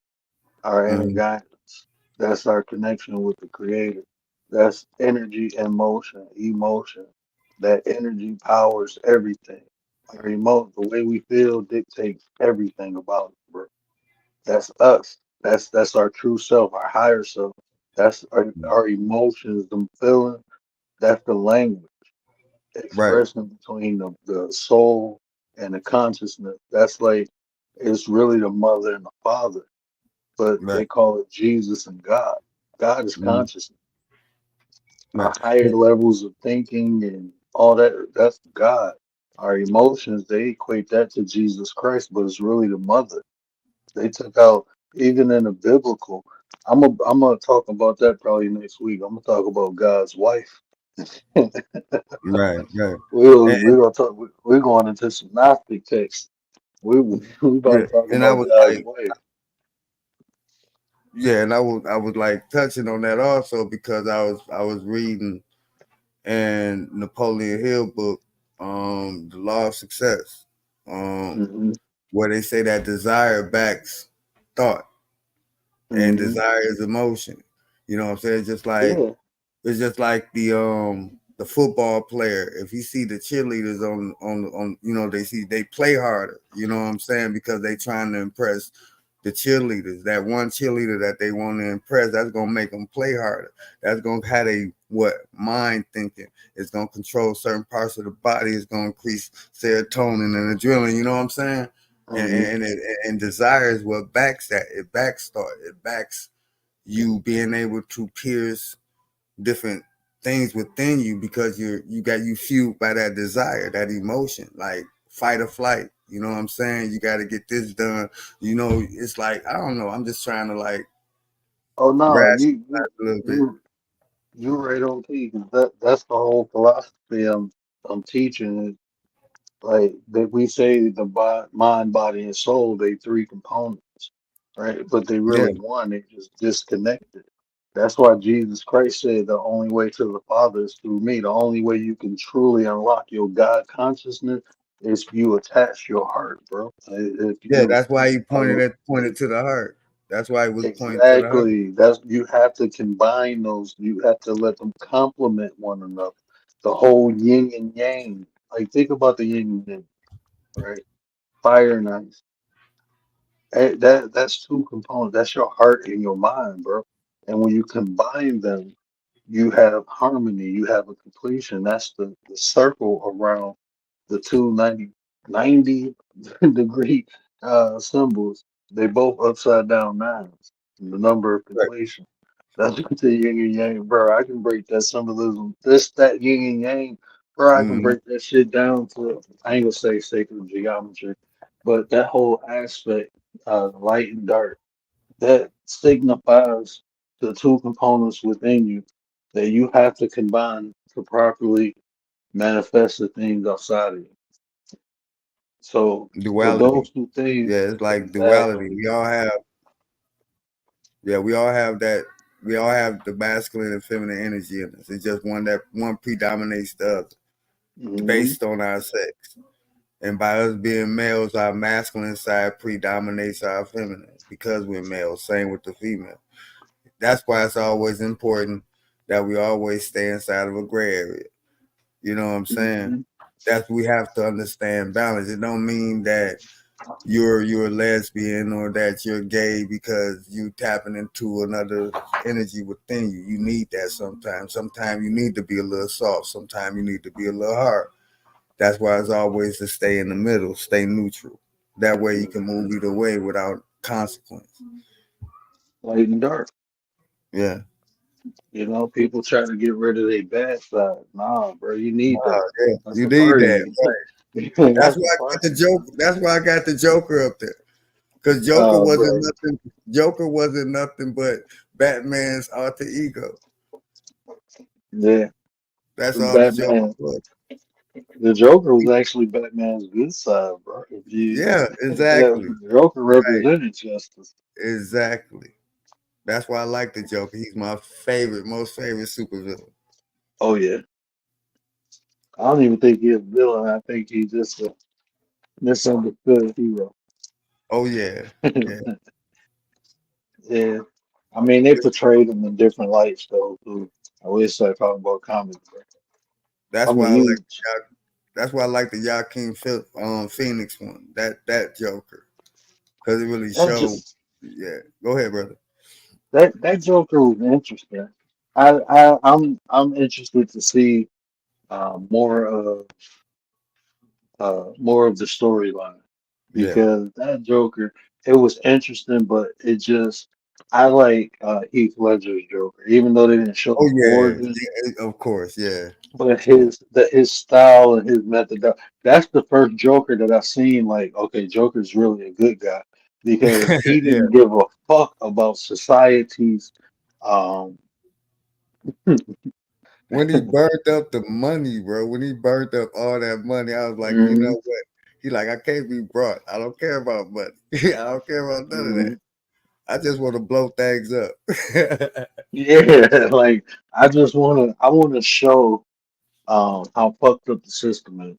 our inner Mhm. guidance. That's our connection with the Creator. That's energy and motion, emotion. That energy powers everything. the way we feel dictates everything about it, bro. That's us. That's our true self, our higher self. That's our emotions, them feeling. That's the language Right, expression between the soul and the consciousness. That's like it's really the mother and the father, but right, they call it Jesus and God. God is mhm, consciousness. right. Our higher levels of thinking and all that, that's God. Our emotions, they equate that to Jesus Christ, but it's really the mother. They took out, even in the biblical, I'm gonna talk about that probably next week. I'm gonna talk about God's wife. Right, right. We're gonna talk. We're going into some Gnostic texts. We Yeah, about to talk and I about was God's like, wife. yeah, and I was like touching on that also because I was reading in Napoleon Hill book, The Law of Success, um, Hmm. where they say that desire backs thought and Hmm. desire is emotion. You know what I'm saying? Yeah. It's just like the football player. If you see the cheerleaders on they play harder. You know what I'm saying? Because they trying to impress the cheerleaders. That one cheerleader that they want to impress, that's gonna make them play harder. That's gonna have a what mind thinking. It's gonna control certain parts of the body. It's gonna increase serotonin and adrenaline. You know what I'm saying? And Hmm. and desire is what backs that. It backs thought. It backs you being able to pierce different things within you because you fueled by that desire, that emotion, like fight or flight. You know what I'm saying? You got to get this done. It's like I don't know. I'm just trying to like Oh no, rationalize a little bit. you right on key. 'Cause that's the whole philosophy I'm teaching. Like that we say the mind, body, and soul, they three components, right? But they Yeah, really one, they just disconnected. That's why Jesus Christ said the only way to the Father is through me. The only way you can truly unlock your God consciousness is if you attach your heart, bro. If yeah. you That's why he uh, pointed to the heart. That's why he was pointing to the heart. exactly, that's you have to combine those, you have to let them complement one another. The whole yin and yang. Like think about the yin and yang, right? Fire and ice. That's two components. That's your heart and your mind, bro. And when you combine them, you have harmony. You have a completion. That's the circle around the two 90 degree symbols. They both upside down nines. And the number of Right. completion. That's what the yin and yang, bro. I can break that symbolism. That yin and yang, bro. I can Mm-hmm. break that shit down to, I ain't gonna say sacred geometry, but that whole aspect, light and dark, that signifies the two components within you that you have to combine to properly manifest the things outside of you. So with Duality. those two things, Yeah, it's like duality. exactly. We all have that. We all have the masculine and feminine energy in us. It's just one predominates the other Hmm. based on our sex. And by us being males, our masculine side predominates our feminine because we're males. Same with the female. That's why it's always important that we always stay inside of a gray area. You know what I'm saying? Hmm. That's we have to understand balance. It don't mean that you're a lesbian or that you're gay because you tapping into another energy within you. You need that sometimes. Sometimes you need to be a little soft. Sometimes you need to be a little hard. That's why it's always to stay in the middle, stay neutral. That way you can move either way without consequence. Light and dark. Yeah. You know, people try to get rid of their bad side. Nah, bro, you need that. Yeah. That's You a need part of that. you. Right. That's That's a why I got part the of you. joke. That's why I got the Joker up there. Because Bro. Joker wasn't nothing but Batman's alter ego. Yeah. That's all the Joker Batman. was. The Joker was actually Batman's good side, bro. If you, Yeah, yeah, exactly. the Joker Right. represented justice. Exactly. That's why I like the Joker. He's my most favorite supervillain. Oh yeah. I don't even think he's a villain. I think he's just a misunderstood hero. Oh yeah. Yeah. Yeah. I mean, they portrayed him in different lights, though. Too. I always start talking about comics. Bro. That's I'm a why I like huge. That's why I like the Phoenix one. That Joker, because it really That showed. just Yeah, go ahead, brother. that Joker was interesting. I'm interested to see more of more of the storyline Yeah. because that Joker, it was interesting, but it just I like Heath Ledger's Joker, even though they didn't show Oh the yeah, origin, yeah. Of course, yeah. but his style and his method, that's the first Joker that I've seen. Like, okay, Joker's really a good guy because he Yeah. didn't give a fuck about society's. Um, When he burned up the money, bro. When he burned up all that money, I was like, you know mhm, what? He like, I can't be brought. I don't care about money. I don't care about none of that. mhm. I just want to blow things up. Yeah, like I wanna show how fucked up the system is.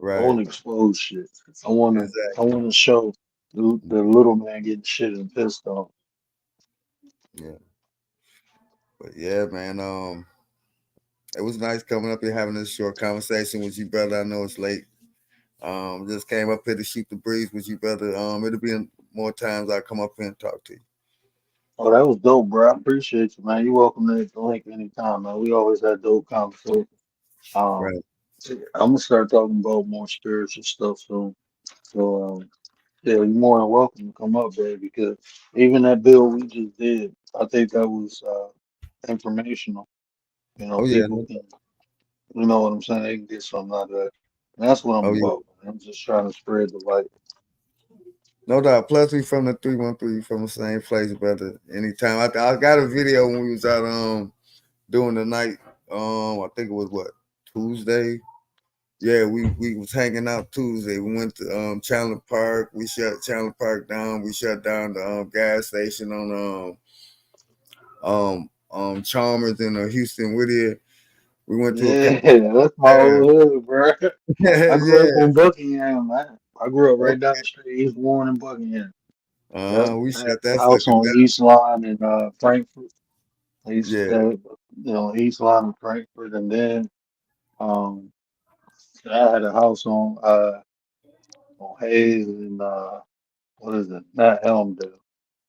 I Right. wanna expose shit. I Exactly. wanna show the little man getting shit and pissed off. Yeah. But yeah, man. It was nice coming up here having this short conversation with you, brother. I know it's late. Just came up here to shoot the breeze with you, brother. It'll be more times I come up here and talk to you. Oh, that was dope, bro. I appreciate you, man. You welcome to the link anytime, man. We always had dope conversations. Um, Right. I'm gonna start talking about more spiritual stuff soon. So, yeah, you're more than welcome to come up, baby. Because even that bill we just did, I think that was informational. You know, Oh yeah. people can, you know what I'm saying? They can get something out of that. And that's what I'm Oh yeah. about, man. I'm just trying to spread the light. No doubt. Plus, we from the 313, from the same place, brother. Anytime. I got a video when we was out doing the night. I think it was what, Tuesday. Yeah, we was hanging out Tuesday. We went to Chandler Park. We shut Chandler Park down. We shut down the gas station on Chalmers in Houston Whittier. We went to a Yeah, concert that's my there. old hood, bro. I grew up Yeah. on Buckingham, man. I grew up right down Okay. the street, East Warren and Buckingham. Yep. We I had shut a that house sucker on down. East Line in Frankfurt. I used to Yeah. stay, East Line in Frankfurt, and then um, I had a house on Hayes and what is it? Not Elmdale.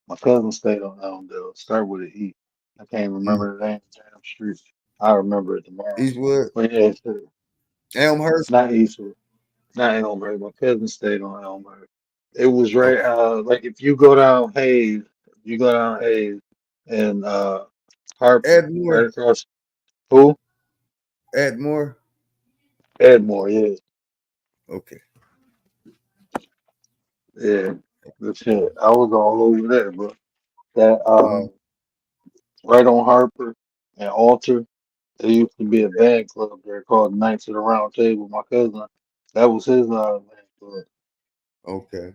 My cousin stayed on Elmdale. Start with an E. I can't Mm. remember the name of the damn street. I remember it tomorrow. Eastwood, But yeah, it's Elmhurst. not Eastwood, not Elmhurst. My cousin stayed on Elmhurst. It was Oh, right, like if you go down Hayes, you go down Hayes and Harper, right Edmore. across. Who? Edmore. Edmore, yeah. Okay. Yeah. Good shit. I was all over there, but that Mm. right on Harper and Alter, there used to be a band club there called Knights of the Round Table. My cousin, that was his band club, Okay.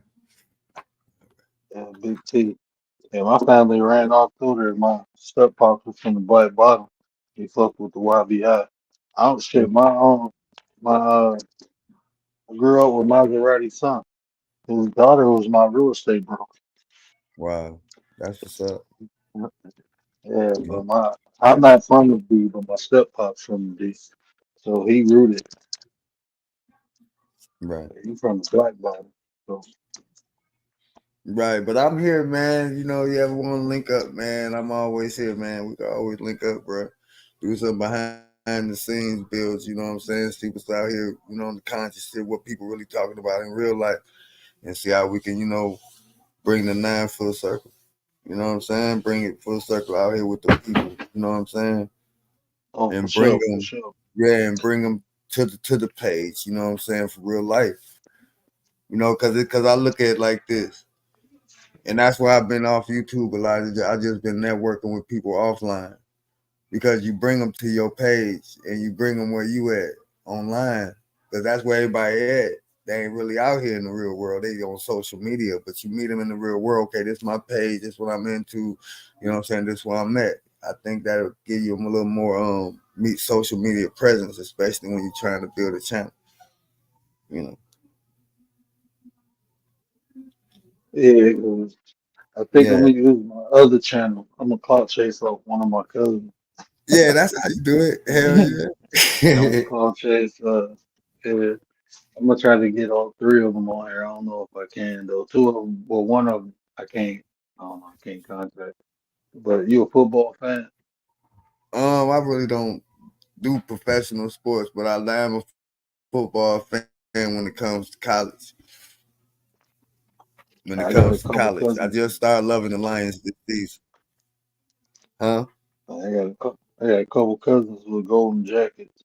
and Big T. And my family ran off through there. My step pops was from the Black Bottom. He fucked with the YBI. I don't Oh, shit. My I grew up with Maserati's son. His daughter was my real estate broker. wow. That's what's up. Yeah, Yeah. but I'm not from the D, but my step pop's from the D. So he rooted. Right. He from the Black Bottom. So Right. But I'm here, man. You ever want to link up, man? I'm always here, man. We can always link up, bro. Do some behind the scenes builds, you know what I'm saying? See what's out here, on the conscious shit, what people really talking about in real life, and see how we can, bring the nine full circle. You know what I'm saying? Bring it full circle out here with the people. You know what I'm saying? oh, for And bring sure, for them, sure. yeah, and bring them to the page. You know what I'm saying? For real life. Because I look at it like this, and that's why I've been off YouTube a lot. I just been networking with people offline because you bring them to your page and you bring them where you at online because that's where everybody at. They ain't really out here in the real world. They on social media, but you meet them in the real world. Okay, this is my page. This is what I'm into. You know what I'm saying? This is where I'm at. I think that'll give you a little more meet social media presence, especially when you're trying to build a channel. You know? Yeah, 'cause I think I'm Yeah, gonna use my other channel. I'm gonna clout chase off one of my cousins. yeah. That's how you do it. Hell I'm gonna yeah. clout chase. Yeah. I'm gonna try to get all three of them on here. I don't know if I can though. Two of them, well, one of them I can't. I don't know. I can't contact. But you a football fan? I really don't do professional sports, but I am a football fan when it comes to college. When it comes I to got a college, couple I just cousins. started loving the Lions this season. Huh? I got a couple cousins with golden jackets,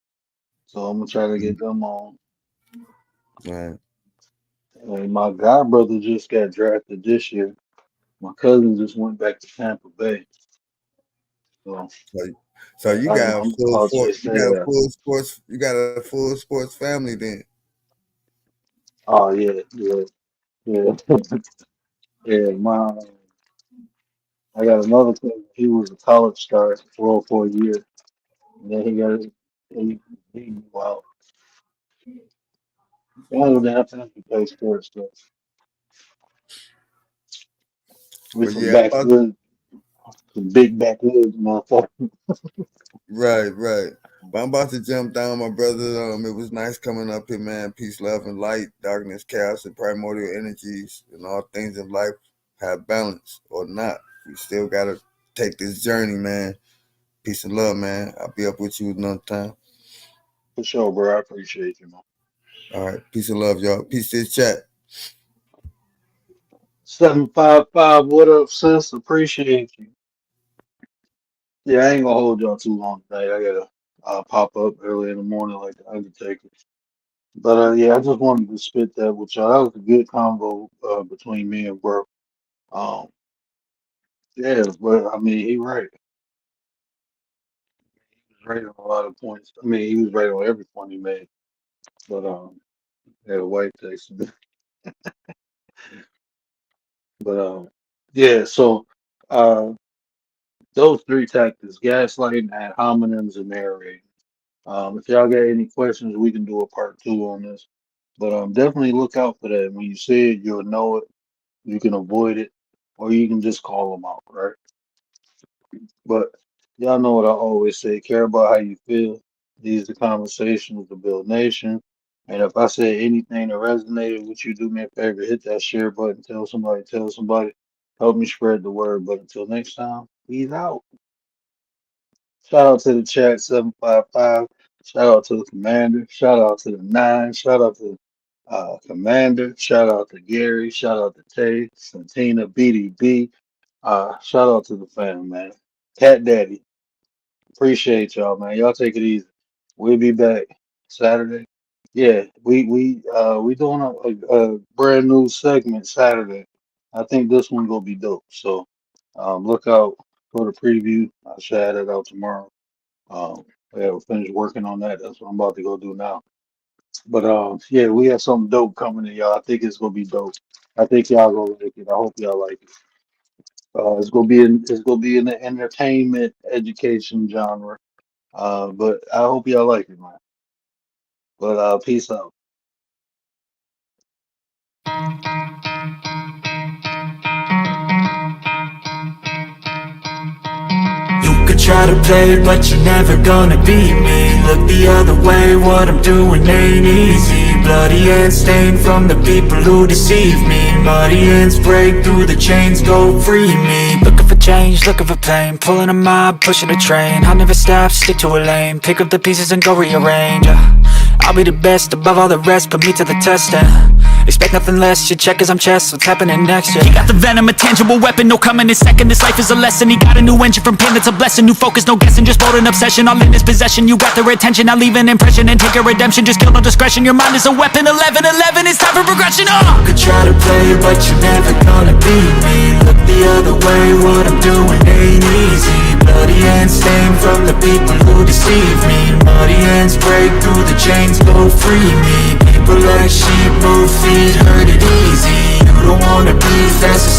so I'm gonna try to get them on. Right. And my god brother just got drafted this year. My cousin just went back to Tampa Bay, so So, so you I don't got a know full how sport, they stay there. you got a full sports family then. Oh yeah, yeah, yeah, yeah. I got another cousin. He was a college star for a year, and then he, he blew out. I don't have time to play sports, so we But some yeah, I'm about to, backwoods, some big backwoods motherfuckers. right. But I'm about to jump down, my brother. It was nice coming up here, man. Peace, love, and light, darkness, chaos, and primordial energies, and all things in life have balance or not. We still gotta take this journey, man. Peace and love, man. I'll be up with you another time. For sure, bro. I appreciate you, man. All right. Peace and love, y'all. Peace to the chat. 755, what up, sis? Appreciate you. Yeah, I ain't gonna hold y'all too long tonight. I gotta pop up early in the morning like the Undertaker. But yeah, I just wanted to spit that with y'all. That was a good convo between me and bro. Um, yeah, but I mean, he right. He was right on a lot of points. I mean, he was right on every point he made. But yeah, white text. But yeah, so uh, those three tactics: gaslighting, ad hominems, and narrating. If y'all got any questions, we can do a part two on this. But definitely look out for that. When you see it, you'll know it. You can avoid it, or you can just call them out, right? But y'all know what I always say: care about how you feel. These are conversations to build nation. And if I say anything that resonated with you, do me a favor, hit that share button, tell somebody, help me spread the word. But until next time, peace out. Shout out to the chat 755. Shout out to the commander. Shout out to the nine. Shout out to commander. Shout out to Gary. Shout out to Tay, Santina, BDB. Shout out to the fam, man. Cat Daddy. Appreciate y'all, man. Y'all take it easy. We'll be back Saturday. Yeah, we doing a brand new segment Saturday. I think this one gonna be dope. So look out for the preview. I should have it out tomorrow. Yeah, we'll finish working on that. That's what I'm about to go do now. But yeah, we have something dope coming in, y'all. I think it's gonna be dope. I think y'all gonna like it. I hope y'all like it. It's gonna be in the entertainment education genre. But I hope y'all like it, man. But peace out. You could try to play, but you're never gonna beat me. Look the other way, what I'm doing ain't easy. Bloody hands stained from the people who deceive me. Muddy hands break through the chains, go free me. Looking for change, looking for pain. Pulling a mob, pushing a train. I'll never stop, stick to a lane. Pick up the pieces and go rearrange. I'll be the best above all the rest, put me to the test and expect nothing less, you check as I'm chess, what's happening next, yeah. He got the venom, a tangible weapon, no coming in second. This life is a lesson, he got a new engine from pain, that's a blessing. New focus, no guessing, just bold and obsession. All in his possession, you got their attention. I leave an impression and take a redemption. Just kill no discretion, your mind is a weapon. 11-11, it's time for progression, You could try to play, but you're never gonna beat me. Look the other way, what I'm doing ain't easy. Bloody hands stained from the people who deceive me. Muddy hands break through the chains, go free me. People like sheep move feet, hurt it easy. You don't wanna be fast